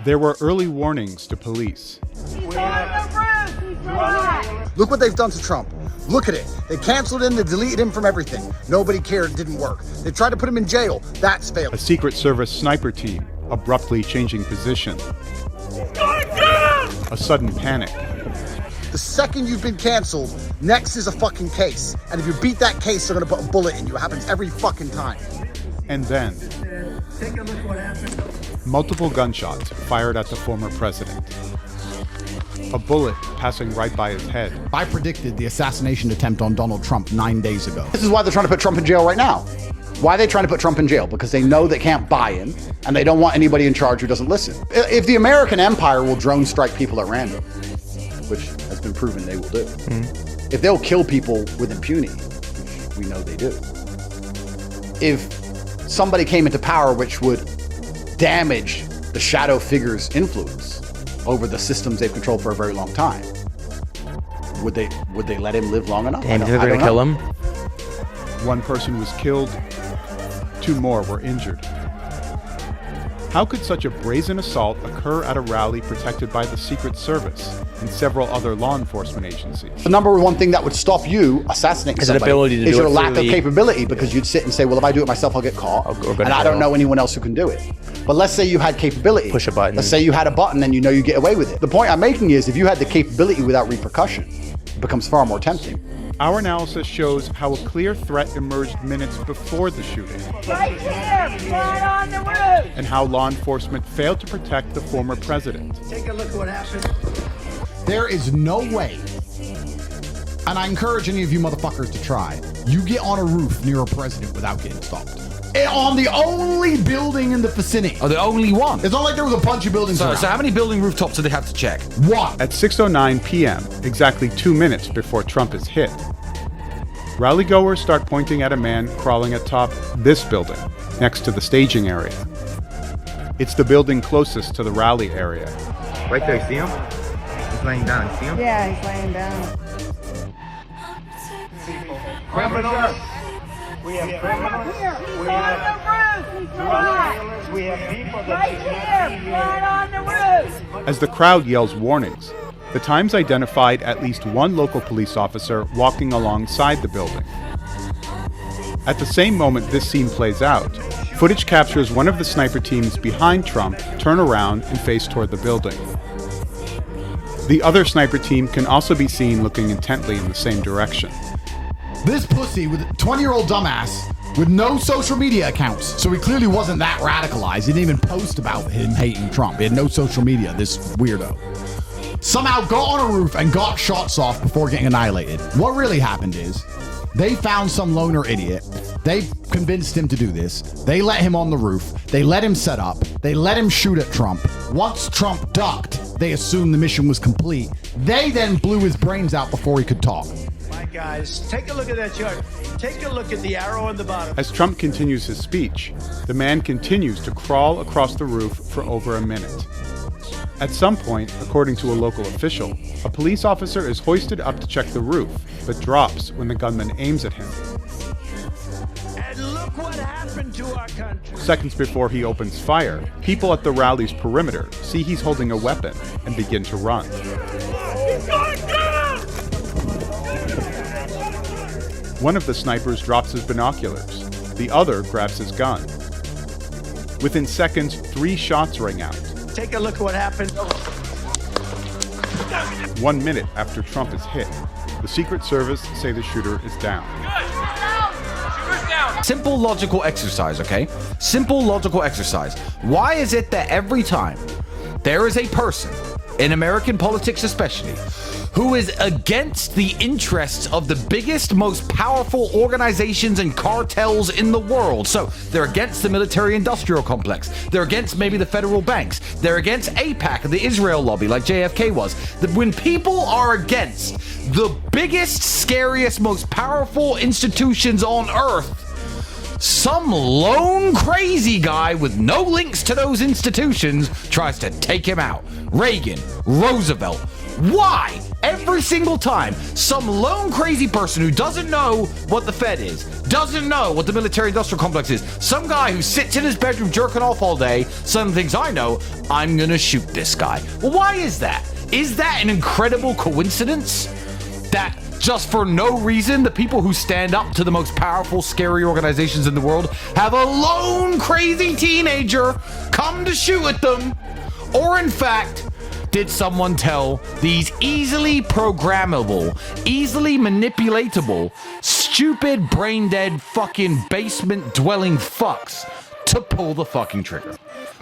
There were early warnings to police. Look what they've done to Trump. Look at it. They canceled him, they deleted him from everything. Nobody cared, it didn't work. They tried to put him in jail. That's failed. A Secret Service sniper team abruptly changing position. A sudden panic. The second you've been canceled, next is a fucking case. And if you beat that case, they're gonna put a bullet in you. It happens every fucking time. And then, Take a look what happened. multiple gunshots fired at the former president. A bullet passing right by his head. I predicted the assassination attempt on Donald Trump 9 days ago. This is why they're trying to put Trump in jail right now. Why are they trying to put Trump in jail? Because they know they can't buy him, and they don't want anybody in charge who doesn't listen. If the American empire will drone strike people at random, which has been proven they will do, if they'll kill people with impunity, which we know they do, if somebody came into power which would damage the shadow figure's influence over the systems they've controlled for a very long time, would they let him live long enough? And they're going to kill him? One person was killed, 2 more were injured. How could such a brazen assault occur at a rally protected by the Secret Service and several other law enforcement agencies? The number one thing that would stop you assassinating somebody ability to is do your it lack of through the- capability, because you'd sit and say, well, if I do it myself, I'll get caught, Or go and to I don't jail. know anyone else who can do it. But let's say you had capability. Push a button. Let's say you had a button and you know you get away with it. The point I'm making is, if you had the capability without repercussion, it becomes far more tempting. Our analysis shows how a clear threat emerged minutes before the shooting, Right here, right on the roof. and how law enforcement failed to protect the former president. Take a look what happened. There is no way, and I encourage any of you motherfuckers to try, you get on a roof near a president without getting stopped. On the only building in the vicinity. Oh, the only one. It's not like there was a bunch of buildings So around. how many building rooftops do they have to check? One. At 6:09 p.m., exactly 2 minutes before Trump is hit, rallygoers start pointing at a man crawling atop this building, next to the staging area. It's the building closest to the rally area. Right there, see him? He's laying down, see him? Yeah, he's laying down. Criminals. We have criminals. Here, he's on the roof. He's right. We have people Right here, right on the roof. As the crowd yells warnings, the Times identified at least one local police officer walking alongside the building. At the same moment this scene plays out, footage captures one of the sniper teams behind Trump turn around and face toward the building. The other sniper team can also be seen looking intently in the same direction. This pussy with 20-year-old dumbass with no social media accounts. So he clearly wasn't that radicalized. He didn't even post about him hating Trump. He had no social media, this weirdo. Somehow got on a roof and got shots off before getting annihilated. What really happened is they found some loner idiot. They convinced him to do this. They let him on the roof. They let him set up. They let him shoot at Trump. Once Trump ducked, they assumed the mission was complete. They then blew his brains out before he could talk. My guys, take a look at that chart. Take a look at the arrow on the bottom. As Trump continues his speech, the man continues to crawl across the roof for over a minute. At some point, according to a local official, a police officer is hoisted up to check the roof, but drops when the gunman aims at him. And look what happened to our country. Seconds before he opens fire, people at the rally's perimeter see he's holding a weapon and begin to run. One of the snipers drops his binoculars. The other grabs his gun. Within seconds, 3 shots ring out. Take a look at what happened. 1 minute after Trump is hit, the Secret Service say the shooter is down. Simple logical exercise, okay? Simple logical exercise. Why is it that every time there is a person, in American politics especially, who is against the interests of the biggest, most powerful organizations and cartels in the world? So they're against the military-industrial complex. They're against maybe the federal banks. They're against AIPAC, the Israel lobby, like JFK was. When people are against the biggest, scariest, most powerful institutions on earth, some lone crazy guy with no links to those institutions tries to take him out. Reagan, Roosevelt, Why? Every single time, some lone crazy person who doesn't know what the Fed is, doesn't know what the military-industrial complex is, some guy who sits in his bedroom jerking off all day, suddenly thinks, I know, I'm gonna shoot this guy. Well, why is that? Is that an incredible coincidence? That just for no reason, the people who stand up to the most powerful, scary organizations in the world have a lone crazy teenager come to shoot at them? Or in fact, did someone tell these easily programmable, easily manipulatable, stupid, brain-dead, fucking basement-dwelling fucks to pull the fucking trigger?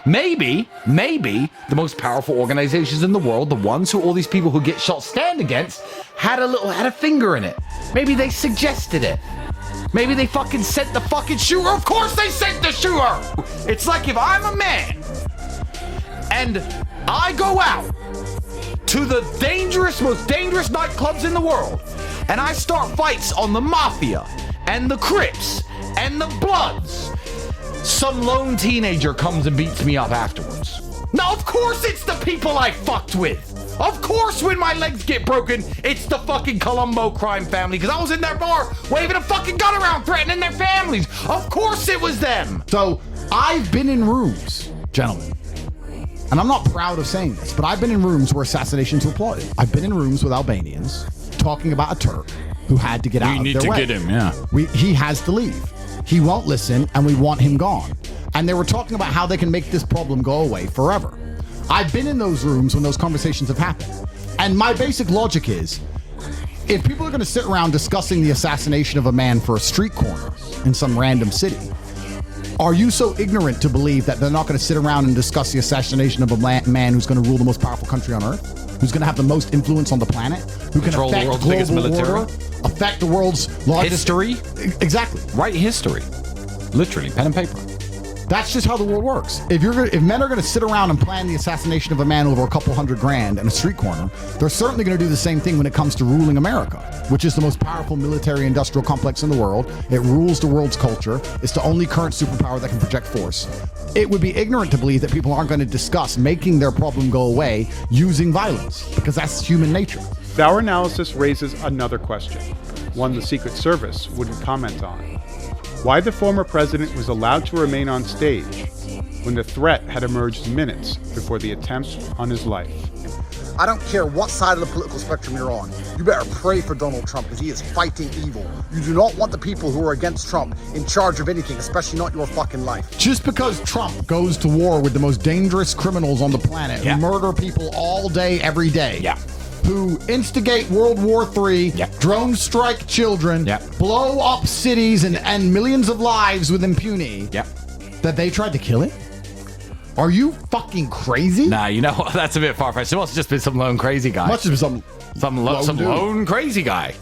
Maybe the most powerful organizations in the world, the ones who all these people who get shot stand against, had a finger in it. Maybe they suggested it. Maybe they fucking sent the fucking shooter. Of course they sent the shooter! It's like if I'm a man and I go out to the most dangerous nightclubs in the world, and I start fights on the Mafia and the Crips and the Bloods. Some lone teenager comes and beats me up afterwards. Now, of course it's the people I fucked with. Of course when my legs get broken, it's the fucking Colombo crime family, because I was in their bar waving a fucking gun around threatening their families. Of course it was them. So I've been in rooms, gentlemen, and I'm not proud of saying this, but I've been in rooms where assassinations were plotted. I've been in rooms with Albanians talking about a Turk who had to get out of their way. We need to get him, yeah. He has to leave. He won't listen, and we want him gone. And they were talking about how they can make this problem go away forever. I've been in those rooms when those conversations have happened. And my basic logic is, if people are going to sit around discussing the assassination of a man for a street corner in some random city, are you so ignorant to believe that they're not going to sit around and discuss the assassination of a man who's going to rule the most powerful country on earth, who's going to have the most influence on the planet, who can Control the affect world's biggest global military, order, affect the world's largest history? Exactly. Write history. Literally, pen and paper. That's just how the world works. If men are going to sit around and plan the assassination of a man over a couple $100,000 in a street corner, they're certainly going to do the same thing when it comes to ruling America, which is the most powerful military-industrial complex in the world. It rules the world's culture. It's the only current superpower that can project force. It would be ignorant to believe that people aren't going to discuss making their problem go away using violence, because that's human nature. Our analysis raises another question, one the Secret Service wouldn't comment on. Why the former president was allowed to remain on stage when the threat had emerged minutes before the attempt on his life. I don't care what side of the political spectrum you're on. You better pray for Donald Trump, because he is fighting evil. You do not want the people who are against Trump in charge of anything, especially not your fucking life. Just because Trump goes to war with the most dangerous criminals on the planet, who murder people all day, every day, who instigate World War III, drone strike children, blow up cities and millions of lives with impunity, that they tried to kill him? Are you fucking crazy? Nah, you know what? That's a bit far-fetched. It must have just been some lone crazy guy. Must have been some lone crazy guy.